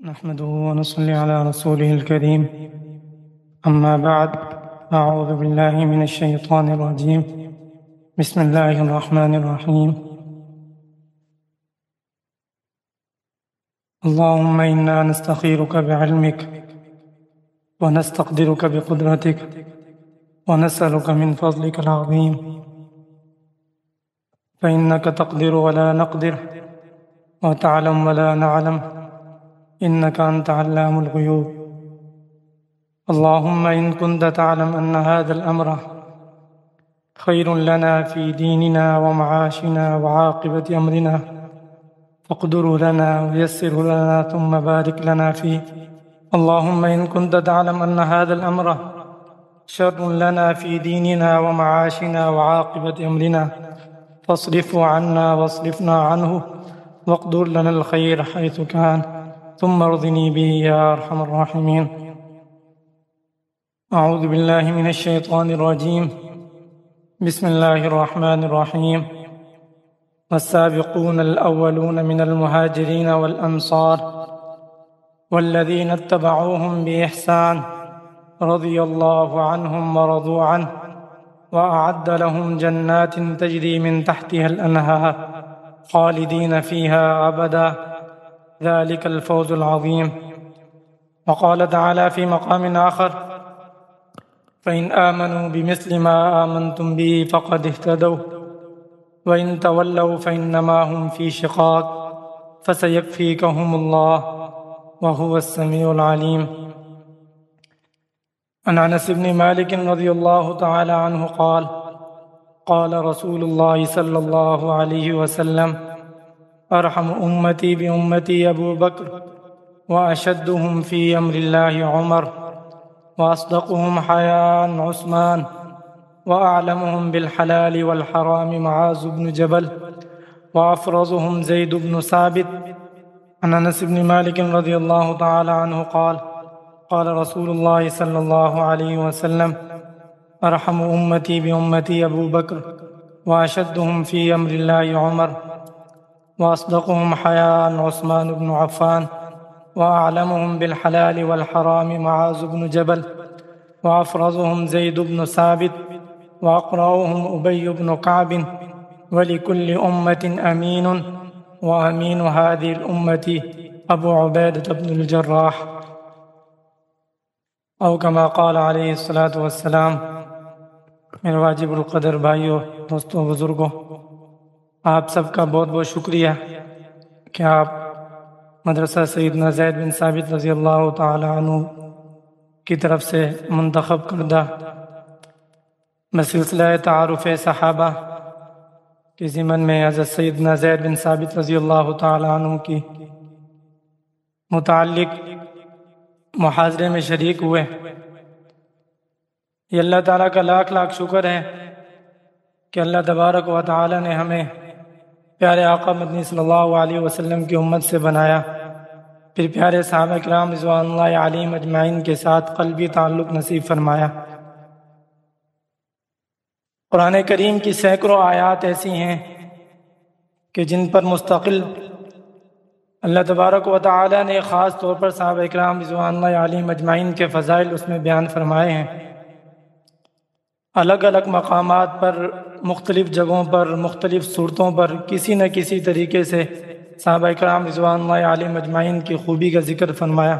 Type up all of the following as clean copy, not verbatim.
نحمده ونصلي على رسوله الكريم أما بعد أعوذ بالله من الشيطان الرجيم بسم الله الرحمن الرحيم اللهم إنا نستخيرك بعلمك ونستقدرك بقدرتك ونسألك من فضلك العظيم فإنك تقدر ولا نقدر وتعلم ولا نعلم إنك أنت علام الغيوب اللهم إن كنت تعلم أن هذا الأمر خير لنا في ديننا ومعاشنا وعاقبة أمرنا فاقدره لنا ويسره لنا ثم بارك لنا فيه اللهم إن كنت تعلم أن هذا الأمر شر لنا في ديننا ومعاشنا وعاقبة أمرنا فاصرفه عنا واصرفنا عنه واقدر لنا الخير حيث كان ثم ارضني به يا أرحم الراحمين أعوذ بالله من الشيطان الرجيم بسم الله الرحمن الرحيم والسابقون الأولون من المهاجرين والأنصار والذين اتبعوهم بإحسان رضي الله عنهم ورضوا عنه وأعد لهم جنات تجري من تحتها الأنهار خالدين فيها أبدا ذلك الفوز العظيم وقال تعالى في مقام آخر فإن آمنوا بمثل ما آمنتم به فقد اهتدوا وإن تولوا فإنما هم في شقاق فسيكفيكهم الله وهو السميع العليم عن أنس بن مالك رضي الله تعالى عنه قال قال رسول الله صلى الله عليه وسلم أرحم أمتي بأمتي أبو بكر وأشدهم في أمر الله عمر وأصدقهم حياء عثمان وأعلمهم بالحلال والحرام معاذ بن جبل وأفرزهم زيد بن ثابت عن أنس بن مالك رضي الله تعالى عنه قال قال رسول الله صلى الله عليه وسلم أرحم أمتي بأمتي أبو بكر وأشدهم في أمر الله عمر وأصدقهم حياء عثمان بن عفان وأعلمهم بالحلال والحرام معاذ بن جبل وأفرزهم زيد بن ثابت وأقرأهم أبي بن كعب ولكل أمة أمين وأمين هذه الأمة أبو عبيدة بن الجراح أو كما قال عليه الصلاة والسلام میرے واجب القدر بھائیوں دوستوں بزرگوں آپ سب کا بہت بہت شکریہ کہ آپ مدرسہ سیدنا زید بن ثابت رضی اللہ تعالی عنہ کی طرف سے منتخب کردہ بسلسلہ تعارف صحابہ کے ضمن میں حضرت سیدنا زید بن ثابت رضی اللہ تعالی عنہ کی متعلق محاضرے میں شریک ہوئے یہ اللہ تعالیٰ کا لاکھ لاکھ شکر ہے کہ اللہ تبارک و تعالیٰ نے ہمیں پیارے آقا مدنی صلی اللہ علیہ وسلم کی امت سے بنایا، پھر پیارے صحابہ کرام رضوان اللہ علیہم اجمعین کے ساتھ قلبی تعلق نصیب فرمایا۔ قرآن کریم کی سینکڑوں آیات ایسی ہیں کہ جن پر مستقل اللہ تبارک و تعالیٰ نے خاص طور پر صحابہ کرام رضوان اللہ علیہم اجمعین کے فضائل اس میں بیان فرمائے ہیں۔ الگ الگ مقامات پر، مختلف جگہوں پر، مختلف صورتوں پر کسی نہ کسی طریقے سے صحابہ کرام رضوان اللہ علیہم اجمعین کی خوبی کا ذکر فرمایا،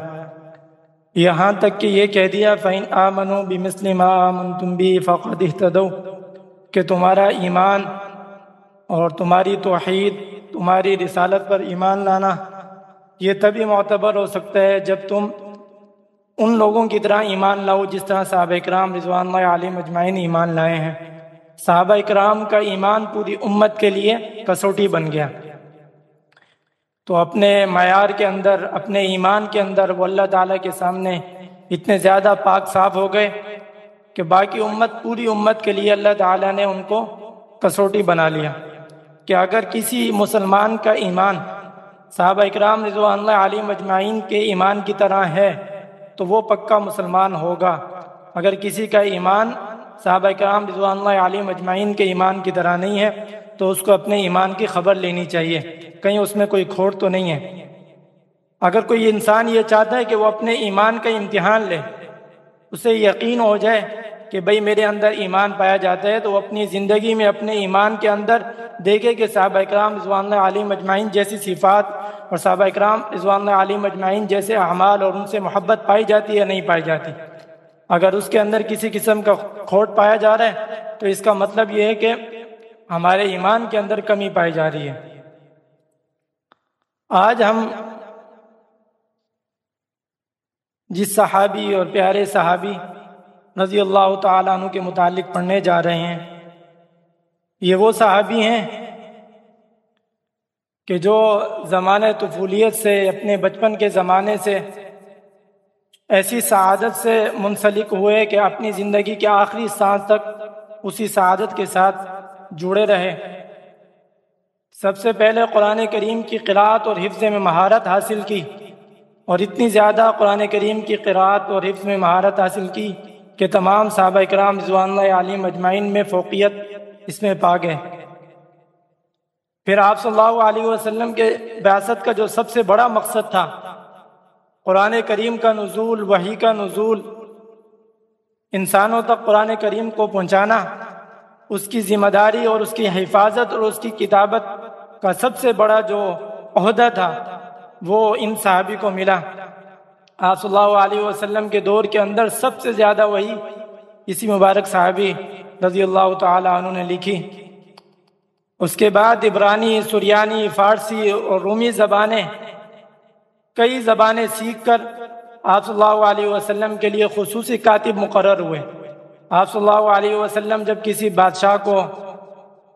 یہاں تک کہ یہ کہہ دیا فَإِنْ آمَنُوا بِمِثْلِ مَا آمَنْتُمْ بِهِ فَقَدِ اهْتَدَوْا کہ تمہارا ایمان اور تمہاری توحید، تمہاری رسالت پر ایمان لانا یہ تبھی معتبر ہو سکتا ہے جب تم ان لوگوں کی طرح ایمان لاؤ جس طرح صحابہ کرام رضوان اللہ علیہم اجمعین ایمان لائے ہیں۔ صحابہ کرام کا ایمان پوری امت کے لیے کسوٹی بن گیا، تو اپنے معیار کے اندر، اپنے ایمان کے اندر وہ اللہ تعالیٰ کے سامنے اتنے زیادہ پاک صاف ہو گئے کہ باقی امت، پوری امت کے لیے اللہ تعالیٰ نے ان کو کسوٹی بنا لیا کہ اگر کسی مسلمان کا ایمان صحابہ کرام رضوان اللہ علیہم اجمعین کے ایمان کی طرح ہے تو وہ پکا مسلمان ہوگا، اگر کسی کا ایمان صحابہ کرام رضوان اللہ علیہم اجمعین کے ایمان کی طرح نہیں ہے تو اس کو اپنے ایمان کی خبر لینی چاہیے، کہیں اس میں کوئی کھوٹ تو نہیں ہے۔ اگر کوئی انسان یہ چاہتا ہے کہ وہ اپنے ایمان کا امتحان لے، اسے یقین ہو جائے کہ بھئی میرے اندر ایمان پایا جاتا ہے، تو وہ اپنی زندگی میں اپنے ایمان کے اندر دیکھے کہ صحابہ اکرام رضوان اللہ علیہم اجمعین جیسی صفات اور صحابہ اکرام رضوان اللہ علیہم اجمعین جیسے اعمال اور ان سے محبت پائی جاتی ہے یا نہیں پائی جاتی۔ اگر اس کے اندر کسی قسم کا کھوٹ پایا جا رہا ہے تو اس کا مطلب یہ ہے کہ ہمارے ایمان کے اندر کمی پائی جا رہی ہے۔ آج ہم جس صحابی اور پیارے صحابی رضی اللہ تعالیٰ عنہ کے متعلق پڑھنے جا رہے ہیں، یہ وہ صحابی ہیں کہ جو زمانہ طفولیت سے، اپنے بچپن کے زمانے سے ایسی سعادت سے منسلک ہوئے کہ اپنی زندگی کے آخری سانس تک اسی سعادت کے ساتھ جڑے رہے۔ سب سے پہلے قرآن کریم کی قراءت اور حفظ میں مہارت حاصل کی، اور اتنی زیادہ قرآن کریم کی قراءت اور حفظ میں مہارت حاصل کی کہ تمام صحابہ اکرام رضوان اللہ علیہم اجمعین میں فوقیت اس میں پا گئے۔ پھر آپ صلی اللہ علیہ وسلم کے بعثت کا جو سب سے بڑا مقصد تھا، قرآن کریم کا نزول، وحی کا نزول، انسانوں تک قرآن کریم کو پہنچانا، اس کی ذمہ داری اور اس کی حفاظت اور اس کی کتابت کا سب سے بڑا جو عہدہ تھا وہ ان صحابی کو ملا۔ آپ صلی اللہ علیہ وسلم کے دور کے اندر سب سے زیادہ وحی اسی مبارک صحابی رضی اللہ تعالی عنہ نے لکھی۔ اس کے بعد عبرانی، سریانی، فارسی اور رومی زبانیں، کئی زبانیں سیکھ کر آپ صلی اللہ علیہ وسلم کے لیے خصوصی کاتب مقرر ہوئے۔ آپ صلی اللہ علیہ وسلم جب کسی بادشاہ کو،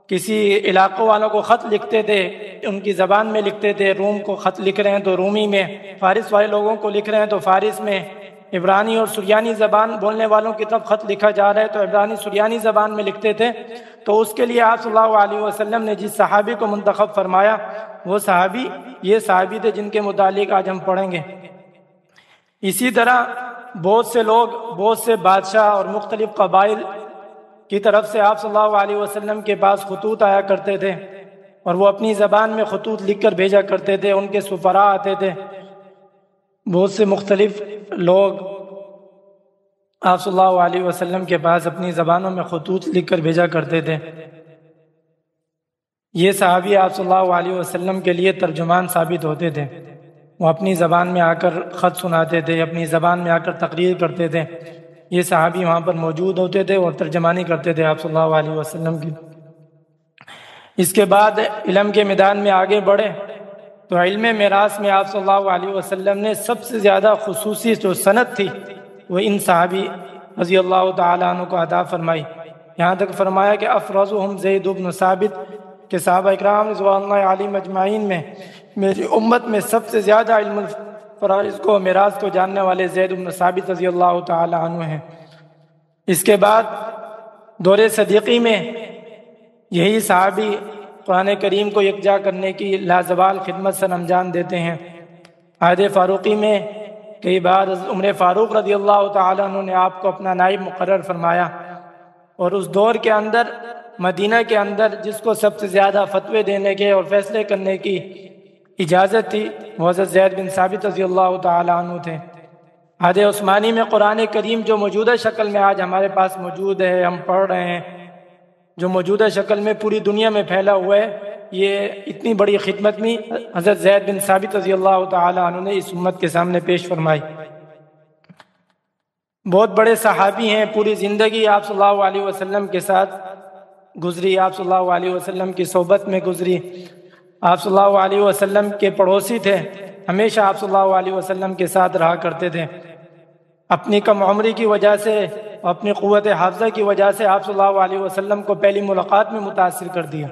کسی علاقوں والوں کو خط لکھتے تھے، ان کی زبان میں لکھتے تھے، روم کو خط لکھ رہے ہیں تو رومی میں، فارس والے لوگوں کو لکھ رہے ہیں تو فارس میں، عبرانی اور سریانی زبان بولنے والوں کی طرف خط لکھا جا رہا ہے تو عبرانی سریانی زبان میں لکھتے تھے۔ تو اس کے لیے آپ صلی اللہ علیہ وسلم نے جس صحابی کو منتخب فرمایا، وہ صحابی یہ صحابی تھے جن کے متعلق آج ہم پڑھیں گے۔ اسی طرح بہت سے لوگ، بہت سے بادشاہ اور مختلف قبائل کی طرف سے آپ صلی اللہ علیہ وسلم کے پاس خطوط آیا کرتے تھے، اور وہ اپنی زبان میں خطوط لکھ کر بھیجا کرتے تھے۔ ان کے سفراء آتے تھے، بہت سے مختلف لوگ آپ صلی اللہ علیہ وسلم کے پاس اپنی زبانوں میں خطوط لکھ کر بھیجا کرتے تھے۔ یہ صحابی آپ صلی اللہ علیہ وسلم کے لیے ترجمان ثابت ہوتے تھے۔ وہ اپنی زبان میں آ کر خط سناتے تھے، اپنی زبان میں آ کر تقریر کرتے تھے۔ یہ صحابی وہاں پر موجود ہوتے تھے اور ترجمانی کرتے تھے آپ صلی اللہ علیہ وسلم کی۔ اس کے بعد علم کے میدان میں آگے بڑھے تو علم میراث میں آپ صلی اللہ علیہ وسلم نے سب سے زیادہ خصوصی جو سند تھی وہ ان صحابی رضی اللہ تعالیٰ عنہ کو عطا فرمائی۔ یہاں تک فرمایا کہ افرزہم زید بن ثابت، کہ صحابہ اکرام رضوان اللہ علیہم اجمعین میں میری امت میں سب سے زیادہ علم الفرائض کو، میراث کو جاننے والے زید بن ثابت رضی اللہ تعالی عنہ ہیں۔ اس کے بعد دور صدیقی میں یہی صحابی قرآن کریم کو یکجا کرنے کی لازوال خدمت سر انجام دیتے ہیں۔ عہد فاروقی میں کئی بار عمر فاروق رضی اللہ تعالی عنہ نے آپ کو اپنا نائب مقرر فرمایا، اور اس دور کے اندر مدینہ کے اندر جس کو سب سے زیادہ فتوے دینے کے اور فیصلے کرنے کی اجازت تھی وہ حضرت زید بن ثابت رضی اللہ تعالی عنہ تھے۔ عہد عثمانی میں قرآن کریم جو موجودہ شکل میں آج ہمارے پاس موجود ہے، ہم پڑھ رہے ہیں، جو موجودہ شکل میں پوری دنیا میں پھیلا ہوا ہے، یہ اتنی بڑی خدمت میں حضرت زید بن ثابت رضی اللہ تعالی عنہ نے اس امت کے سامنے پیش فرمائی۔ بہت بڑے صحابی ہیں، پوری زندگی آپ صلی اللہ علیہ وسلم کے ساتھ گزری، آپ صلی اللہ علیہ وسلم کی صحبت میں گزری، آپ صلی اللہ علیہ وسلم کے پڑوسی تھے، ہمیشہ آپ صلی اللہ علیہ وسلم کے ساتھ رہا کرتے تھے۔ اپنی کم عمری کی وجہ سے، اپنی قوت حافظہ کی وجہ سے آپ صلی اللہ علیہ وسلم کو پہلی ملاقات میں متاثر کر دیا۔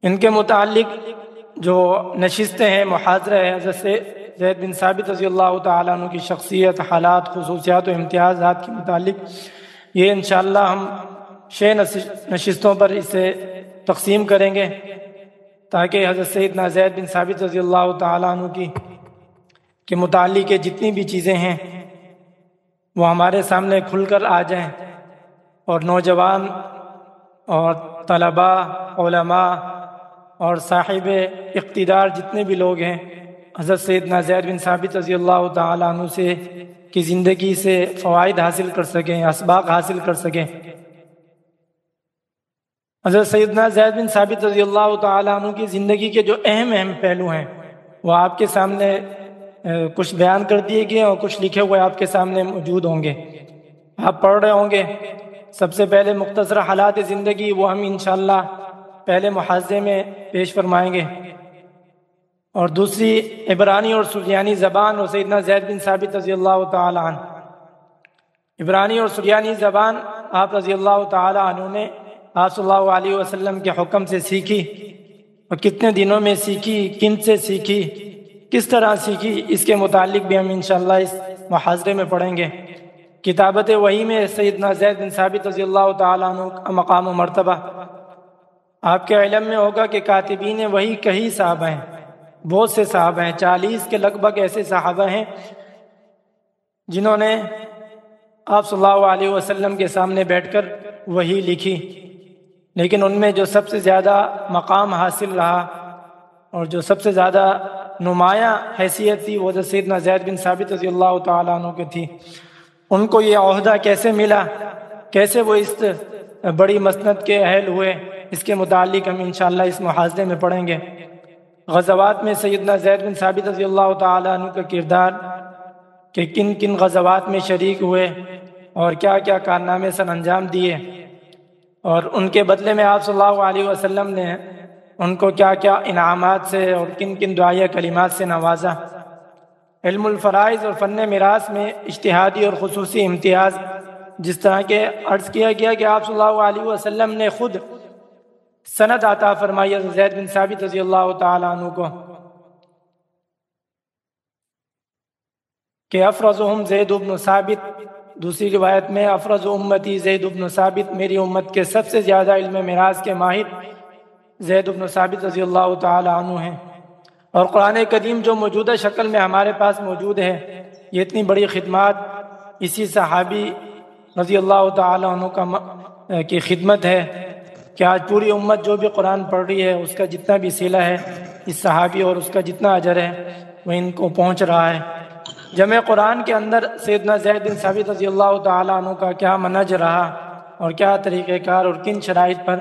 ان کے متعلق جو نشستیں ہیں، محاضرہ ہے حضرت زید بن ثابت رضی اللہ تعالیٰ عنہ کی شخصیت، حالات، خصوصیات و امتیازات کے متعلق، یہ انشاءاللہ ہم 6 نشستوں پر اسے تقسیم کریں گے تاکہ حضرت سیدنا زید بن ثابت رضی اللہ تعالیٰ عنہ کے متعلق جتنی بھی چیزیں ہیں وہ ہمارے سامنے کھل کر آ جائیں، اور نوجوان اور طلباء، علماء اور صاحب اقتدار جتنے بھی لوگ ہیں حضرت سیدنا زید بن ثابت رضی اللہ تعالیٰ عنہ سے کی زندگی سے فوائد حاصل کر سکیں، اسباق حاصل کر سکیں۔ حضرت سیدنا زید بن ثابت رضی اللہ تعالیٰ عنہ کی زندگی کے جو اہم پہلو ہیں وہ آپ کے سامنے کچھ بیان کر دیے گئے اور کچھ لکھے ہوئے آپ کے سامنے موجود ہوں گے، آپ پڑھ رہے ہوں گے۔ سب سے پہلے مختصر حالات زندگی وہ ہم انشاءاللہ پہلے محاضرے میں پیش فرمائیں گے، اور دوسری عبرانی اور سریانی زبان اور سیدنا زید بن ثابت رضی اللہ تعالیٰ عنہ۔ عبرانی اور سریانی زبان آپ رضی اللہ تعالیٰ عنہ نے آپ صلی اللہ علیہ وسلم کے حکم سے سیکھی، اور کتنے دنوں میں سیکھی، کن سے سیکھی، کس طرح سیکھی، اس کے متعلق بھی ہم انشاءاللہ اس محاضرے میں پڑھیں گے۔ کتابت وحی میں سیدنا زید بن ثابت رضی اللہ تعالیٰ عنہ کا مقام و مرتبہ آپ کے علم میں ہوگا کہ کاتبین وحی کئی صحابہ ہیں، بہت سے صحابہ ہیں، 40 کے لگ بھگ ایسے صحابہ ہیں جنہوں نے آپ صلی اللہ علیہ وسلم کے سامنے بیٹھ کر وحی لکھی، لیکن ان میں جو سب سے زیادہ مقام حاصل رہا اور جو سب سے زیادہ نمایاں حیثیت تھی وہ سیدنا زید بن ثابت رضی اللہ تعالیٰ عنہ کی تھی۔ ان کو یہ عہدہ کیسے ملا، کیسے وہ اس بڑی مسند کے اہل ہوئے، اس کے متعلق ہم انشاءاللہ اس محاضرے میں پڑھیں گے۔ غزوات میں سیدنا زید بن ثابت رضی اللہ تعالیٰ عنہ کا کردار کہ کن کن غزوات میں شریک ہوئے اور کیا کیا کارنامے سر انجام دیے، اور ان کے بدلے میں آپ صلی اللہ علیہ وسلم نے ان کو کیا کیا انعامات سے اور کن کن دعائیہ کلمات سے نوازا۔ علم الفرائض اور فن میراث میں اجتہادی اور خصوصی امتیاز، جس طرح کہ عرض کیا گیا کہ آپ صلی اللہ علیہ وسلم نے خود سند عطا فرمائی زید بن ثابت رضی اللہ تعالیٰ عنہ کو کہ افرزہم زید بن ثابت، دوسری روایت میں افرز امتی زید بن ثابت، میری امت کے سب سے زیادہ علم میراث کے ماہر زید بن ثابت رضی اللہ تعالیٰ عنہ ہیں۔ اور قرآن کریم جو موجودہ شکل میں ہمارے پاس موجود ہے، یہ اتنی بڑی خدمات اسی صحابی رضی اللہ تعالیٰ عنہ کی خدمت ہے کہ آج پوری امت جو بھی قرآن پڑھ رہی ہے اس کا جتنا بھی صلہ ہے اس صحابی اور اس کا جتنا اجر ہے وہ ان کو پہنچ رہا ہے۔ جمع قرآن کے اندر سیدنا زید بن ثابت رضی اللہ تعالیٰ عنہ کا کیا منہج رہا اور کیا طریقہ کار اور کن شرائط پر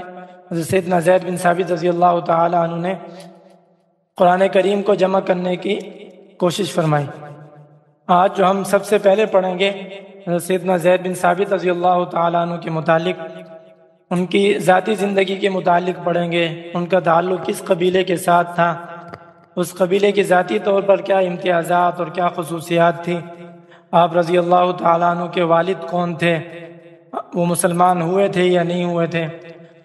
سیدنا زید بن ثابت رضی اللہ تعالیٰ عنہ نے قرآن کریم کو جمع کرنے کی کوشش فرمائی۔ آج جو ہم سب سے پہلے پڑھیں گے سیدنا زید بن ثابت رضی اللہ تعالیٰ عنہ کے متعلق، ان کی ذاتی زندگی کے متعلق پڑھیں گے، ان کا تعلق کس قبیلے کے ساتھ تھا، اس قبیلے کی ذاتی طور پر کیا امتیازات اور کیا خصوصیات تھی، آپ رضی اللہ تعالیٰ عنہ کے والد کون تھے، وہ مسلمان ہوئے تھے یا نہیں ہوئے تھے،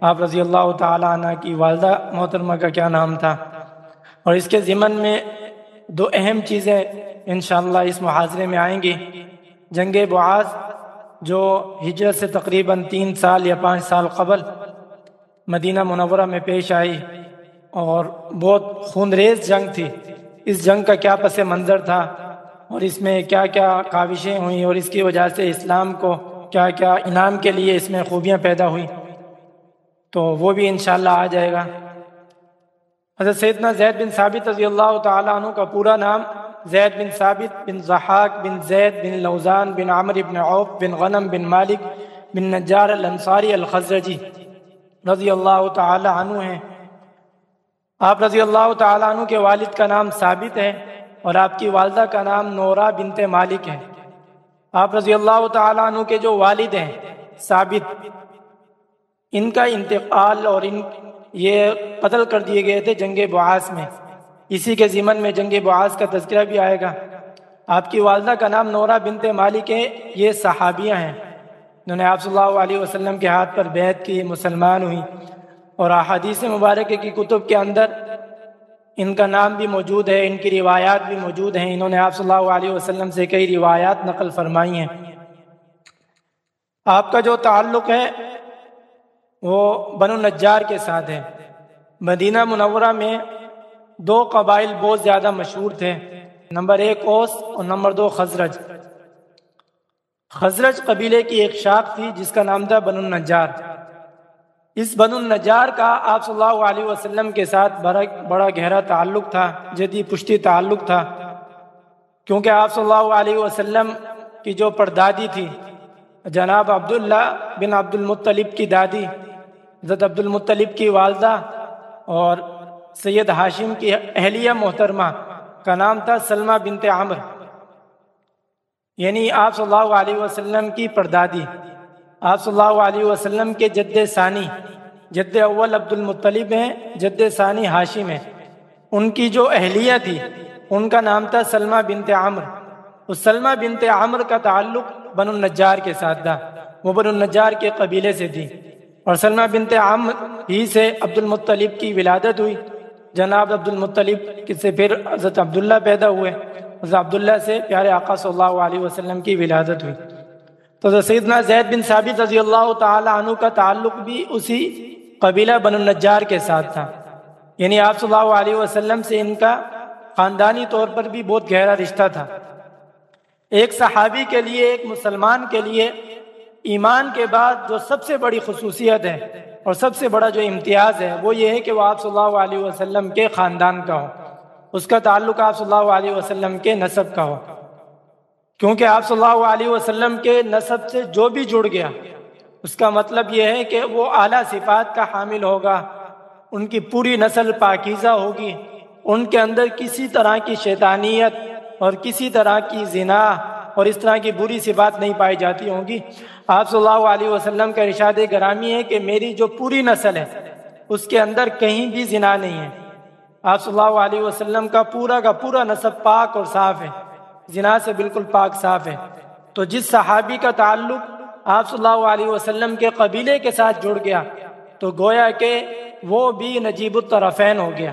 آپ رضی اللہ تعالیٰ عنہ کی والدہ محترمہ کا کیا نام تھا، اور اس کے ضمن میں دو اہم چیزیں انشاءاللہ اس محاضرے میں آئیں گی۔ جنگ بعاث جو ہجرت سے تقریباً 3 سال یا 5 سال قبل مدینہ منورہ میں پیش آئی اور بہت خونریز جنگ تھی، اس جنگ کا کیا پس منظر تھا اور اس میں کیا کیا کاوشیں ہوئیں اور اس کی وجہ سے اسلام کو کیا کیا انعام کے لیے اس میں خوبیاں پیدا ہوئیں، تو وہ بھی انشاءاللہ آ جائے گا۔ حضرت سیدنا زید بن ثابت رضی اللہ تعالیٰ عنہ کا پورا نام زید بن ثابت بن ضحاک بن زید بن لوزان بن عمر بن عوف بن غنم بن مالک بن نجار الانصاری الخزرجی رضی اللہ تعالیٰ عنہ ہیں۔ آپ رضی اللہ تعالیٰ عنہ کے والد کا نام ثابت ہے اور آپ کی والدہ کا نام نورہ بنت مالک ہے۔ آپ رضی اللہ تعالیٰ عنہ کے جو والد ہیں ثابت، ان کا انتقال اور یہ قتل کر دیے گئے تھے جنگ بعاث میں، اسی کے ضمن میں جنگ بعاث کا تذکرہ بھی آئے گا۔ آپ کی والدہ کا نام نورہ بنت مالک ہے، یہ صحابیہ ہیں، انہوں نے آپ صلی اللہ علیہ وسلم کے ہاتھ پر بیعت کی، مسلمان ہوئی، اور احادیث مبارکہ کی کتب کے اندر ان کا نام بھی موجود ہے، ان کی روایات بھی موجود ہیں، انہوں نے آپ صلی اللہ علیہ وسلم سے کئی روایات نقل فرمائی ہیں۔ آپ کا جو تعلق ہے وہ بنو نجار کے ساتھ ہے۔ مدینہ منورہ میں 2 قبائل بہت زیادہ مشہور تھے، نمبر 1 اوس اور نمبر 2 خزرج۔ خزرج قبیلے کی ایک شاخ تھی جس کا نام تھا بنو نجار، اس بنو النجار کا آپ صلی اللہ علیہ وسلم کے ساتھ بڑا گہرا تعلق تھا، جدی پشتی تعلق تھا، کیونکہ آپ صلی اللہ علیہ وسلم کی جو پردادی تھی جناب عبداللہ بن عبد المطلب کی دادی، حضرت عبد المطلب کی والدہ اور سید ہاشم کی اہلیہ محترمہ کا نام تھا سلمہ بنت عمر، یعنی آپ صلی اللہ علیہ وسلم کی پردادی۔ آپ صلی اللہ علیہ وسلم کے جد ثانی، جد اول عبد المطلب ہیں، جد ثانی ہاشم ہیں، ان کی جو اہلیہ تھی ان کا نام تھا سلمہ بنت عمر۔ اس سلمہ بنت عمر کا تعلق بنو النجار کے ساتھ تھا، وہ بنو النجار کے قبیلے سے تھی، اور سلمہ بنت عمر ہی سے عبد المطلب کی ولادت ہوئی۔ جناب عبد المطلب سے پھر حضرت عبداللہ پیدا ہوئے، حضرت عبداللہ سے پیارے آقا صلی اللہ علیہ وسلم کی ولادت ہوئی۔ تو سیدنا زید بن ثابت رضی اللہ تعالی عنہ کا تعلق بھی اسی قبیلہ بنو النجار کے ساتھ تھا، یعنی آپ صلی اللہ علیہ وسلم سے ان کا خاندانی طور پر بھی بہت گہرا رشتہ تھا۔ ایک صحابی کے لیے، ایک مسلمان کے لیے ایمان کے بعد جو سب سے بڑی خصوصیت ہے اور سب سے بڑا جو امتیاز ہے وہ یہ ہے کہ وہ آپ صلی اللہ علیہ وسلم کے خاندان کا ہو، اس کا تعلق آپ صلی اللہ علیہ وسلم کے نسب کا ہو، کیونکہ آپ صلی اللہ علیہ وسلم کے نسب سے جو بھی جڑ گیا اس کا مطلب یہ ہے کہ وہ اعلیٰ صفات کا حامل ہوگا، ان کی پوری نسل پاکیزہ ہوگی، ان کے اندر کسی طرح کی شیطانیت اور کسی طرح کی زنا اور اس طرح کی بری صفات نہیں پائی جاتی ہوں گی۔ آپ صلی اللہ علیہ وسلم کا ارشاد گرامی ہے کہ میری جو پوری نسل ہے اس کے اندر کہیں بھی زنا نہیں ہے۔ آپ صلی اللہ علیہ وسلم کا پورا نسب پاک اور صاف ہے، زنا سے بالکل پاک صاف ہے۔ تو جس صحابی کا تعلق آپ صلی اللہ علیہ وسلم کے قبیلے کے ساتھ جڑ گیا تو گویا کہ وہ بھی نجیب الطرفین ہو گیا،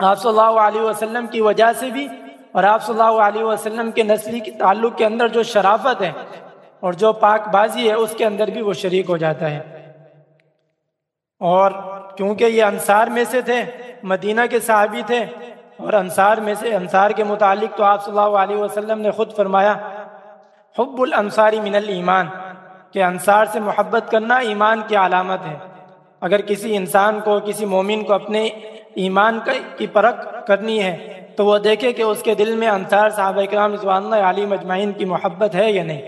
آپ صلی اللہ علیہ وسلم کی وجہ سے بھی اور آپ صلی اللہ علیہ وسلم کے نسلی تعلق کے اندر جو شرافت ہے اور جو پاک بازی ہے اس کے اندر بھی وہ شریک ہو جاتا ہے۔ اور کیونکہ یہ انصار میں سے تھے، مدینہ کے صحابی تھے، اور انصار کے متعلق تو آپ صلی اللہ علیہ وسلم نے خود فرمایا حب الانصار من الایمان، کہ انصار سے محبت کرنا ایمان کی علامت ہے۔ اگر کسی انسان کو، کسی مومن کو اپنے ایمان کی پرکھ کرنی ہے تو وہ دیکھے کہ اس کے دل میں انصار صحابہ کرام رضوان اللہ علیہم اجمعین کی محبت ہے یا نہیں۔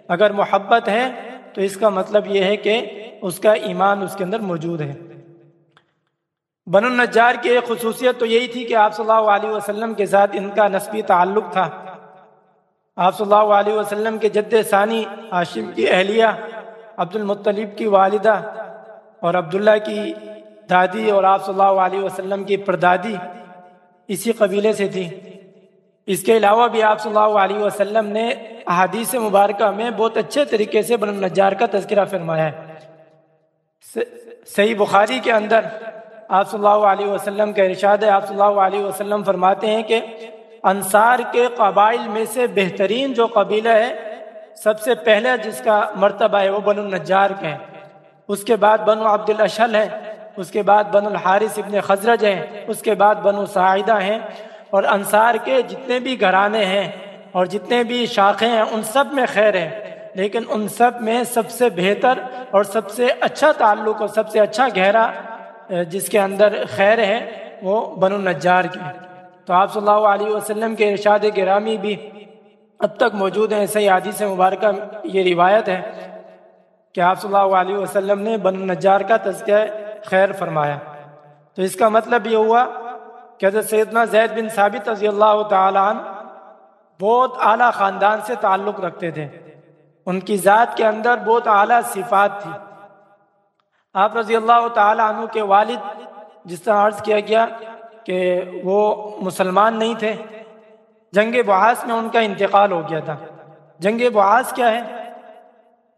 اگر محبت ہے تو اس کا مطلب یہ ہے کہ اس کا ایمان اس کے اندر موجود ہے۔ بنو النجار کی ایک خصوصیت تو یہی تھی کہ آپ صلی اللہ علیہ وسلم کے ساتھ ان کا نسبی تعلق تھا۔ آپ صلی اللہ علیہ وسلم کے جد ثانی ہاشم کی اہلیہ، عبد المطلب کی والدہ اور عبداللہ کی دادی اور آپ صلی اللہ علیہ وسلم کی پردادی اسی قبیلے سے تھی۔ اس کے علاوہ بھی آپ صلی اللہ علیہ وسلم نے احادیث مبارکہ میں بہت اچھے طریقے سے بنو النجار کا تذکرہ فرمایا ہے۔ صحیح بخاری کے اندر آپ صلی اللہ علیہ وسلم کا ارشاد ہے، آپ صلی اللہ علیہ وسلم فرماتے ہیں کہ انصار کے قبائل میں سے بہترین جو قبیلہ ہے، سب سے پہلے جس کا مرتبہ ہے وہ بنو النجار کا ہے، اس کے بعد بنو عبد الاشہل ہے، اس کے بعد بنو الحارث ابن خزرج ہیں، اس کے بعد بنو ساعدہ ہیں، اور انصار کے جتنے بھی گھرانے ہیں اور جتنے بھی شاخیں ہیں ان سب میں خیر ہے، لیکن ان سب میں سب سے بہتر اور سب سے اچھا تعلق اور سب سے اچھا گہرا جس کے اندر خیر ہے وہ بنو النجار کی۔ تو آپ صلی اللہ علیہ وسلم کے ارشاد گرامی بھی اب تک موجود ہیں، صحیح حدیث مبارکہ یہ روایت ہے کہ آپ صلی اللہ علیہ وسلم نے بنو النجار کا تذکرہ خیر فرمایا۔ تو اس کا مطلب یہ ہوا کہ حضرت سیدنا زید بن ثابت رضی اللہ تعالی عنہ بہت اعلیٰ خاندان سے تعلق رکھتے تھے، ان کی ذات کے اندر بہت اعلیٰ صفات تھی۔ آپ رضی اللہ تعالی عنہ کے والد، جس طرح عرض کیا گیا کہ وہ مسلمان نہیں تھے، جنگ بعاث میں ان کا انتقال ہو گیا تھا۔ جنگ بعاث کیا ہے؟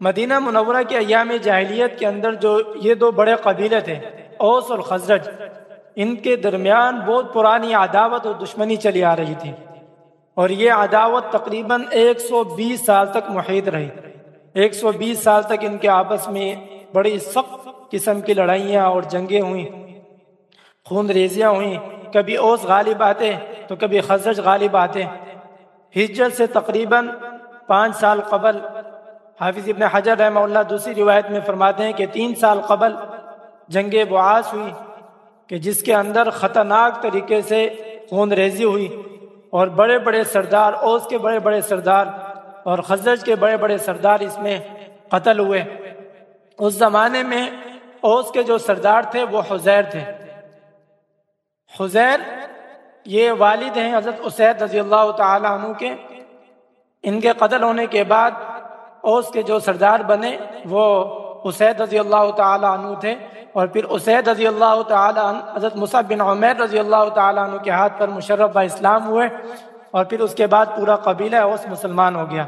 مدینہ منورہ کے ایام جاہلیت کے اندر جو یہ دو بڑے قبیلے تھے، اوس اور خزرج، ان کے درمیان بہت پرانی عداوت اور دشمنی چلی آ رہی تھی، اور یہ عداوت تقریباً 120 سال تک محیط رہی۔ 120 سال تک ان کے آپس میں بڑی سخت قسم کی لڑائیاں اور جنگیں ہوئیں، خون ریزیاں ہوئیں، کبھی اوس غالب آتے تو کبھی خزرج غالب آتے۔ ہجرت سے تقریباً 5 سال قبل، حافظ ابن حجر رحمہ اللہ دوسری روایت میں فرماتے ہیں کہ 3 سال قبل جنگ بعاث ہوئی کہ جس کے اندر خطرناک طریقے سے خون ریزی ہوئی اور بڑے بڑے سردار، اوس کے بڑے بڑے سردار اور خزرج کے بڑے بڑے سردار اس میں قتل ہوئے۔ اس زمانے میں اوس کے جو سردار تھے وہ حزیر تھے۔ حزیر یہ والد ہیں حضرت اسید رضی اللہ تعالی عنہ کے۔ ان کے قتل ہونے کے بعد اوس کے جو سردار بنے وہ اسید رضی اللہ تعالی عنہ تھے، اور پھر اسید رضی اللہ تعالی عنہ حضرت مصعب بن عمیر رضی اللہ تعالی عنہ کے ہاتھ پر مشرف با اسلام ہوئے، اور پھر اس کے بعد پورا قبیلہ اوس مسلمان ہو گیا۔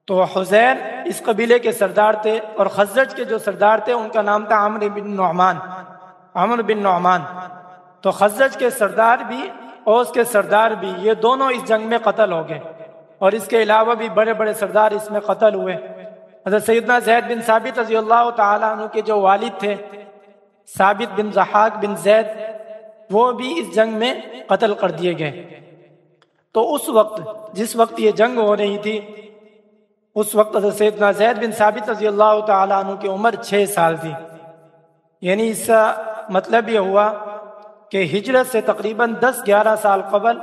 تو حزیر اس قبیلے کے سردار تھے، اور خزرج کے جو سردار تھے ان کا نام تھا عمرو بن نعمان، عمرو بن نعمان۔ تو خزرج کے سردار بھی اوس کے سردار بھی یہ دونوں اس جنگ میں قتل ہو گئے، اور اس کے علاوہ بھی بڑے بڑے سردار اس میں قتل ہوئے۔ حضرت سیدنا زید بن ثابت رضی اللہ تعالیٰ عنہ کے جو والد تھے ثابت بن ضحاک بن زید، وہ بھی اس جنگ میں قتل کر دیے گئے۔ تو اس وقت جس وقت یہ جنگ ہو رہی تھی اس وقت حضرت سیدنا زید بن ثابت رضی اللہ تعالیٰ عنہ کی عمر 6 سال تھی، یعنی اس کا مطلب یہ ہوا کہ ہجرت سے تقریباً 10-11 سال قبل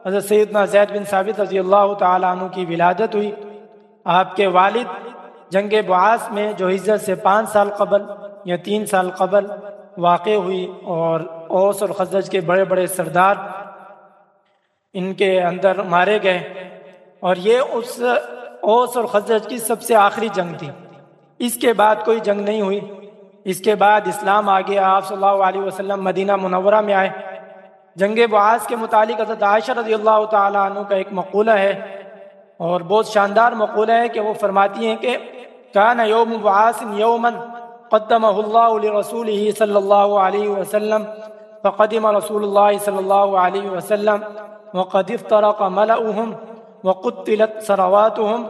حضرت سیدنا زید بن ثابت رضی اللہ تعالیٰ عنہ کی ولادت ہوئی۔ آپ کے والد جنگ بعاث میں جو ہجرت سے 5 سال قبل یا 3 سال قبل واقع ہوئی، اور اوس اور خزرج کے بڑے بڑے سردار ان کے اندر مارے گئے، اور یہ اس اوس اور خزرج کی سب سے آخری جنگ تھی۔ اس کے بعد کوئی جنگ نہیں ہوئی۔ اس کے بعد اسلام آ گیا، آپ صلی اللہ علیہ وسلم مدینہ منورہ میں آئے۔ جنگ بعاث کے متعلق حضرت عائشہ رضی اللہ تعالیٰ عنہ کا ایک مقولہ ہے، اور بہت شاندار مقولہ ہے کہ وہ فرماتی ہیں کہ کان یوم بعاث یوما قدمہ اللہ لرسولہ صلی اللہ علیہ وسلم فقدم رسول اللہ صلی اللہ علیہ وسلم وقد افترق ملأهم وقتلت ثرواتهم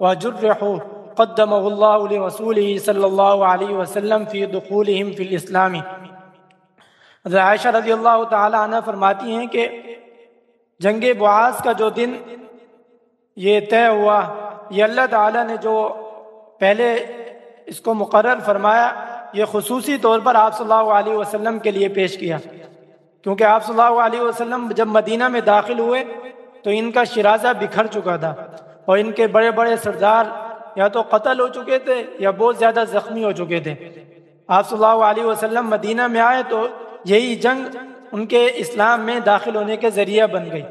وجرحوا قدمہ اللہ لرسولہ صلی اللہ علیہ وسلم فی دخولہم فی الاسلام۔ حضرت عائشہ رضی اللہ تعالی عنہ فرماتی ہیں کہ جنگ بعاث کا جو دن یہ طے ہوا، یہ اللہ تعالیٰ نے جو پہلے اس کو مقرر فرمایا، یہ خصوصی طور پر آپ صلی اللہ علیہ وسلم کے لیے پیش کیا، کیونکہ آپ صلی اللہ علیہ وسلم جب مدینہ میں داخل ہوئے تو ان کا شرازہ بکھر چکا تھا، اور ان کے بڑے بڑے سردار یا تو قتل ہو چکے تھے یا بہت زیادہ زخمی ہو چکے تھے۔ آپ صلی اللہ علیہ وسلم مدینہ میں آئے تو یہی جنگ ان کے اسلام میں داخل ہونے کے ذریعہ بن گئی،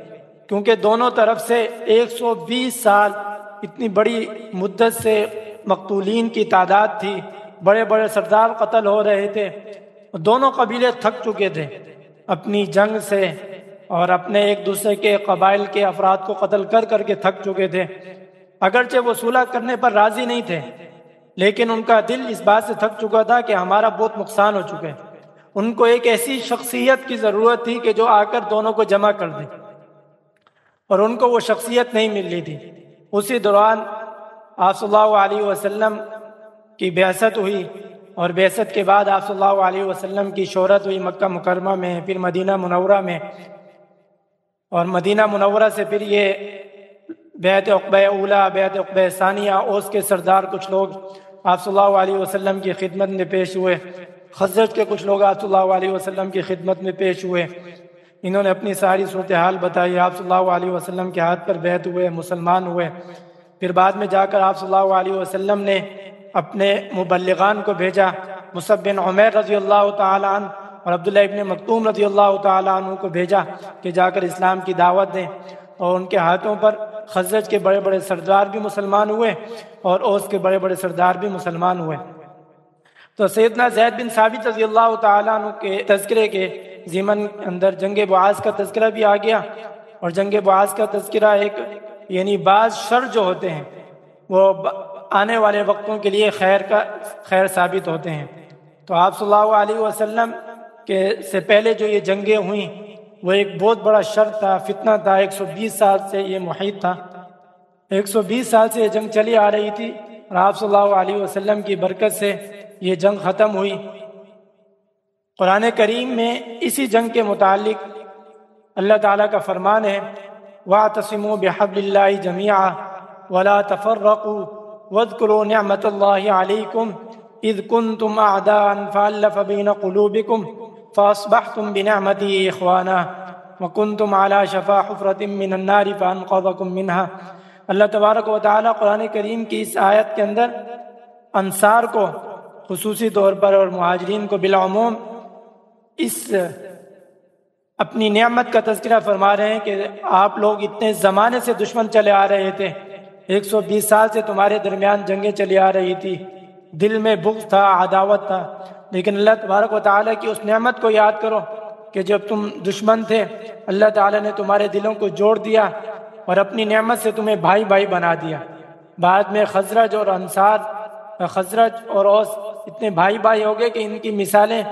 کیونکہ دونوں طرف سے 120 سال اتنی بڑی مدت سے مقتولین کی تعداد تھی، بڑے بڑے سردار قتل ہو رہے تھے، دونوں قبیلے تھک چکے تھے اپنی جنگ سے، اور اپنے ایک دوسرے کے قبائل کے افراد کو قتل کر کر کے تھک چکے تھے۔ اگرچہ وہ صلح کرنے پر راضی نہیں تھے، لیکن ان کا دل اس بات سے تھک چکا تھا کہ ہمارا بہت نقصان ہو چکا ہے۔ ان کو ایک ایسی شخصیت کی ضرورت تھی کہ جو آ کر دونوں کو جمع کر دے، اور ان کو وہ شخصیت نہیں مل رہی تھی۔ اسی دوران آپ صلی اللہ علیہ وسلم کی بعثت ہوئی، اور بعثت کے بعد آپ صلی اللہ علیہ وسلم کی شہرت ہوئی مکہ مکرمہ میں، پھر مدینہ منورہ میں، اور مدینہ منورہ سے پھر یہ بیعت عقبہ اولیٰ، بیعت عقبہ ثانیہ، اوس کے سردار کچھ لوگ آپ صلی اللہ علیہ وسلم کی خدمت میں پیش ہوئے، خزرج کے کچھ لوگ آپ صلی اللہ علیہ وسلم کی خدمت میں پیش ہوئے۔ انہوں نے اپنی ساری صورتحال بتائی، آپ صلی اللہ علیہ وسلم کے ہاتھ پر بیعت ہوئے، مسلمان ہوئے۔ پھر بعد میں جا کر آپ صلی اللہ علیہ وسلم نے اپنے مبلغان کو بھیجا، مصعب بن عمیر رضی اللہ تعالی عنہ اور عبداللہ ابن مکتوم رضی اللہ تعالی عنہ کو بھیجا کہ جا کر اسلام کی دعوت دیں، اور ان کے ہاتھوں پر خزرج کے بڑے بڑے سردار بھی مسلمان ہوئے اور اوس کے بڑے بڑے سردار بھی مسلمان ہوئے۔ تو سیدنا زید بن ثابت رضی اللہ تعالیٰ عنہ کے تذکرے کے ضمن اندر جنگ بعاث کا تذکرہ بھی آ گیا، اور جنگ بعاث کا تذکرہ ایک یعنی بعض شر جو ہوتے ہیں وہ آنے والے وقتوں کے لیے خیر ثابت ہوتے ہیں۔ تو آپ صلی اللہ علیہ وسلم کے سے پہلے جو یہ جنگیں ہوئیں وہ ایک بہت بڑا شر تھا، فتنہ تھا، 120 سال سے یہ محیط تھا، 120 سال سے یہ جنگ چلی آ رہی تھی، اور آپ صلی اللہ علیہ وسلم کی برکت سے یہ جنگ ختم ہوئی۔ قرآن کریم میں اسی جنگ کے متعلق اللہ تعالیٰ کا فرمان ہے، وَاعْتَصِمُوا بِحَبْلِ اللَّهِ جَمِيعًا وَلَا تَفَرَّقُوا وَاذْكُرُوا نِعْمَةَ اللَّهِ عَلَيْكُمْ اذ کنتم اعداء فالف بین قلوبکم فاصبحتم بنعمتی اخوانا وکنتم علی شفا حفرۃ من النار فانقذکم منها۔ اللہ تبارک و تعالیٰ قرآن کریم کی اس آیت کے اندر انصار کو خصوصی طور پر اور مہاجرین کو بالعموم اس اپنی نعمت کا تذکرہ فرما رہے ہیں کہ آپ لوگ اتنے زمانے سے دشمن چلے آ رہے تھے، 120 سال سے تمہارے درمیان جنگیں چلی آ رہی تھی، دل میں بغض تھا، عداوت تھا، لیکن اللہ تبارک و تعالیٰ کی اس نعمت کو یاد کرو کہ جب تم دشمن تھے اللہ تعالیٰ نے تمہارے دلوں کو جوڑ دیا اور اپنی نعمت سے تمہیں بھائی بھائی بنا دیا۔ بعد میں خزرج اور انصار، خزرج اور اوس اتنے بھائی بھائی ہو گئے کہ ان کی مثالیں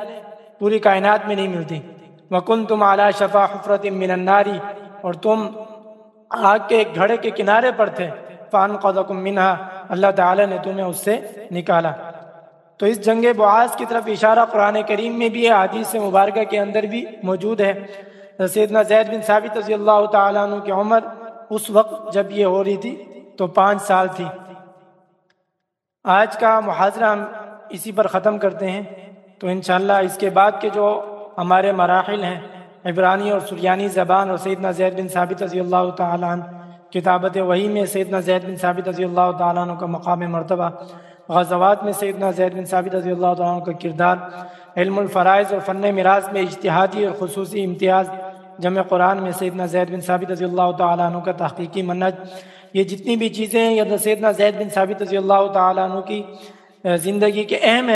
پوری کائنات میں نہیں ملتی۔ وَكُنْتُمْ عَلَى شَفَا حُفْرَةٍ مِّنَ النَّارِ، اور تم آگ کے ایک گھڑے کے کنارے پر تھے، فَأَنْقَذَكُم مِّنْهَا، اللہ تعالیٰ نے تمہیں اس سے نکالا۔ تو اس جنگ بعاث کی طرف اشارہ قرآن کریم میں بھی ہے، حدیث مبارکہ کے اندر بھی موجود ہے۔ سیدنا زید بن ثابت رضی اللہ تعالیٰ عنہ کی عمر اس وقت جب یہ ہو رہی تھی تو 5 سال تھی۔ آج کا محاضرہ ہم اسی پر ختم کرتے ہیں، تو انشاءاللہ اس کے بعد کے جو ہمارے مراحل ہیں، عبرانی اور سریانی زبان اور سیدنا زید بن ثابت رضی اللہ تعالیٰ عنہ، کتابت وحی میں سیدنا زید بن ثابت رضی اللہ تعالیٰ عنہ کا مقام مرتبہ، غزوات میں سیدنا زید بن ثابت رضی اللہ تعالیٰ عنہ کا کردار، علم الفرائض اور فن میراث میں اجتہادی اور خصوصی امتیاز، جمع قرآن میں سیدنا زید بن ثابت رضی اللہ تعالیٰ عنہ کا تحقیقی منہج، یہ جتنی بھی چیزیں ہیں یہ سیدنا زید بن ثابت رضی اللہ تعالیٰ عنہ کی زندگی کے اہم